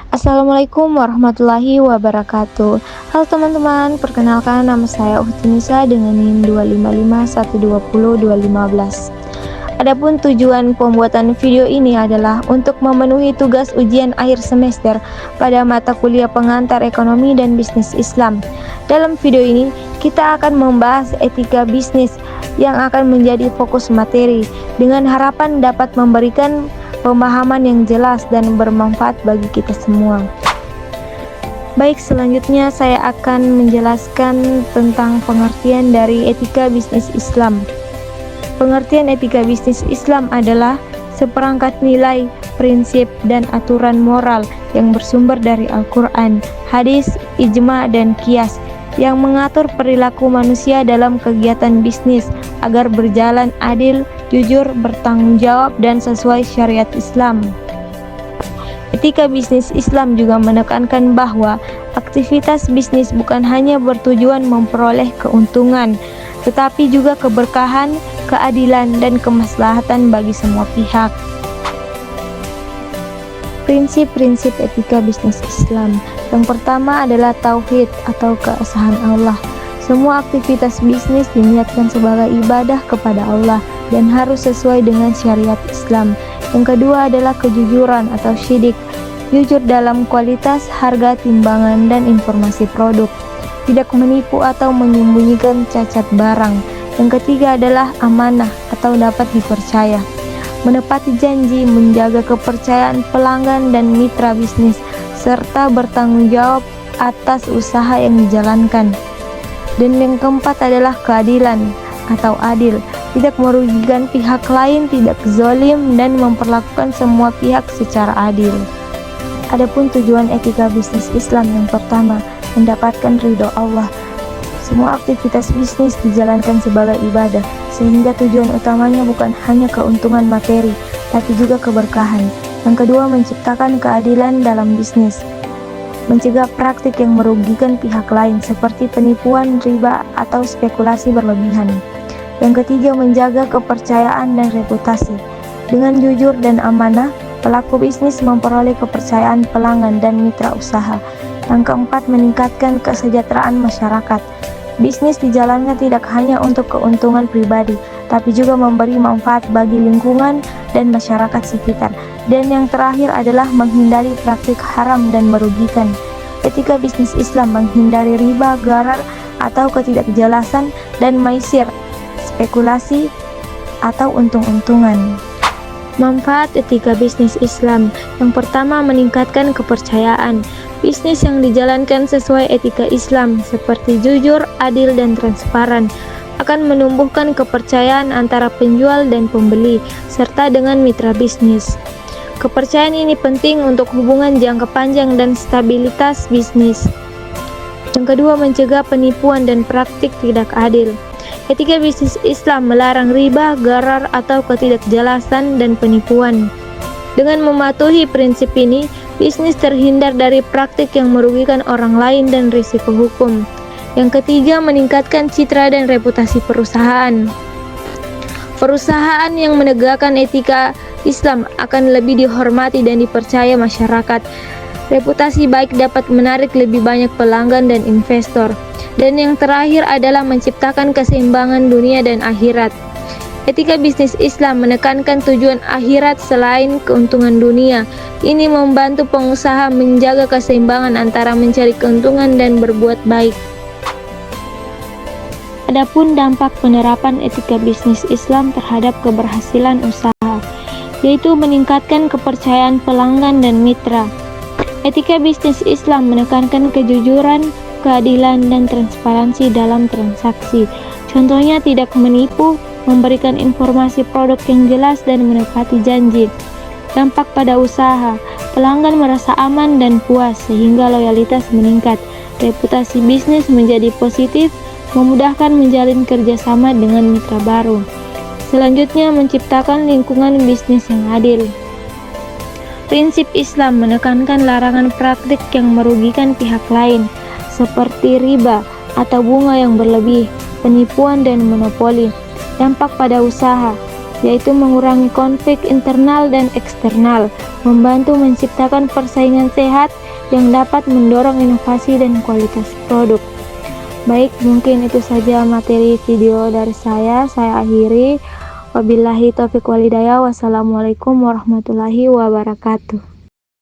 Assalamualaikum warahmatullahi wabarakatuh. Halo teman-teman, perkenalkan nama saya Uhti Nisa dengan NIM 255120215. Adapun tujuan pembuatan video ini adalah untuk memenuhi tugas ujian akhir semester pada mata kuliah pengantar ekonomi dan bisnis Islam. Dalam video ini, kita akan membahas etika bisnis yang akan menjadi fokus materi dengan harapan dapat memberikan pemahaman yang jelas dan bermanfaat bagi kita semua. Baik, selanjutnya saya akan menjelaskan tentang pengertian dari etika bisnis Islam. Pengertian etika bisnis Islam adalah seperangkat nilai, prinsip, dan aturan moral yang bersumber dari Al-Quran, hadis, ijma, dan qiyas yang mengatur perilaku manusia dalam kegiatan bisnis agar berjalan adil, jujur, bertanggung jawab, dan sesuai syariat Islam. Etika bisnis Islam juga menekankan bahwa aktivitas bisnis bukan hanya bertujuan memperoleh keuntungan, tetapi juga keberkahan, keadilan, dan kemaslahatan bagi semua pihak. Prinsip-prinsip etika bisnis Islam. Yang pertama adalah tauhid atau keesahan Allah. Semua aktivitas bisnis diniatkan sebagai ibadah kepada Allah dan harus sesuai dengan syariat Islam. Yang kedua adalah kejujuran atau syidik, jujur dalam kualitas, harga, timbangan, dan informasi produk, tidak menipu atau menyembunyikan cacat barang. Yang ketiga adalah amanah atau dapat dipercaya, menepati janji, menjaga kepercayaan pelanggan dan mitra bisnis, serta bertanggung jawab atas usaha yang dijalankan. Dan yang keempat adalah keadilan atau adil, tidak merugikan pihak lain, tidak zalim, dan memperlakukan semua pihak secara adil. Adapun tujuan etika bisnis Islam yang pertama, mendapatkan ridho Allah. Semua aktivitas bisnis dijalankan sebagai ibadah, sehingga tujuan utamanya bukan hanya keuntungan materi, tapi juga keberkahan. Yang kedua, menciptakan keadilan dalam bisnis, mencegah praktik yang merugikan pihak lain seperti penipuan, riba, atau spekulasi berlebihan. Yang ketiga, menjaga kepercayaan dan reputasi. Dengan jujur dan amanah, pelaku bisnis memperoleh kepercayaan pelanggan dan mitra usaha. Yang keempat, meningkatkan kesejahteraan masyarakat. Bisnis dijalankan tidak hanya untuk keuntungan pribadi, tapi juga memberi manfaat bagi lingkungan dan masyarakat sekitar. Dan yang terakhir adalah menghindari praktik haram dan merugikan. Etika bisnis Islam menghindari riba, gharar, atau ketidakjelasan, dan maisir, spekulasi, atau untung-untungan. Manfaat etika bisnis Islam. Yang pertama, meningkatkan kepercayaan. Bisnis yang dijalankan sesuai etika Islam seperti jujur, adil, dan transparan akan menumbuhkan kepercayaan antara penjual dan pembeli serta dengan mitra bisnis. Kepercayaan ini penting untuk hubungan jangka panjang dan stabilitas bisnis. Yang kedua, mencegah penipuan dan praktik tidak adil. Etika bisnis Islam melarang riba, gharar, atau ketidakjelasan dan penipuan. Dengan mematuhi prinsip ini, bisnis terhindar dari praktik yang merugikan orang lain dan risiko hukum. Yang ketiga, meningkatkan citra dan reputasi perusahaan. Perusahaan yang menegakkan etika Islam akan lebih dihormati dan dipercaya masyarakat. Reputasi baik dapat menarik lebih banyak pelanggan dan investor. Dan yang terakhir adalah menciptakan keseimbangan dunia dan akhirat. Etika bisnis Islam menekankan tujuan akhirat selain keuntungan dunia. Ini membantu pengusaha menjaga keseimbangan antara mencari keuntungan dan berbuat baik. Adapun dampak penerapan etika bisnis Islam terhadap keberhasilan usaha, yaitu meningkatkan kepercayaan pelanggan dan mitra. Etika bisnis Islam menekankan kejujuran, keadilan, dan transparansi dalam transaksi. Contohnya tidak menipu, memberikan informasi produk yang jelas, dan menepati janji. Dampak pada usaha, pelanggan merasa aman dan puas sehingga loyalitas meningkat. Reputasi bisnis menjadi positif, memudahkan menjalin kerjasama dengan mitra baru. Selanjutnya, menciptakan lingkungan bisnis yang adil. Prinsip Islam menekankan larangan praktik yang merugikan pihak lain, seperti riba atau bunga yang berlebih, penipuan, dan monopoli. Dampak pada usaha, yaitu mengurangi konflik internal dan eksternal, membantu menciptakan persaingan sehat yang dapat mendorong inovasi dan kualitas produk. Baik, mungkin itu saja materi video dari saya akhiri. Wabillahi taufiq walhidayah. Wassalamualaikum warahmatullahi wabarakatuh.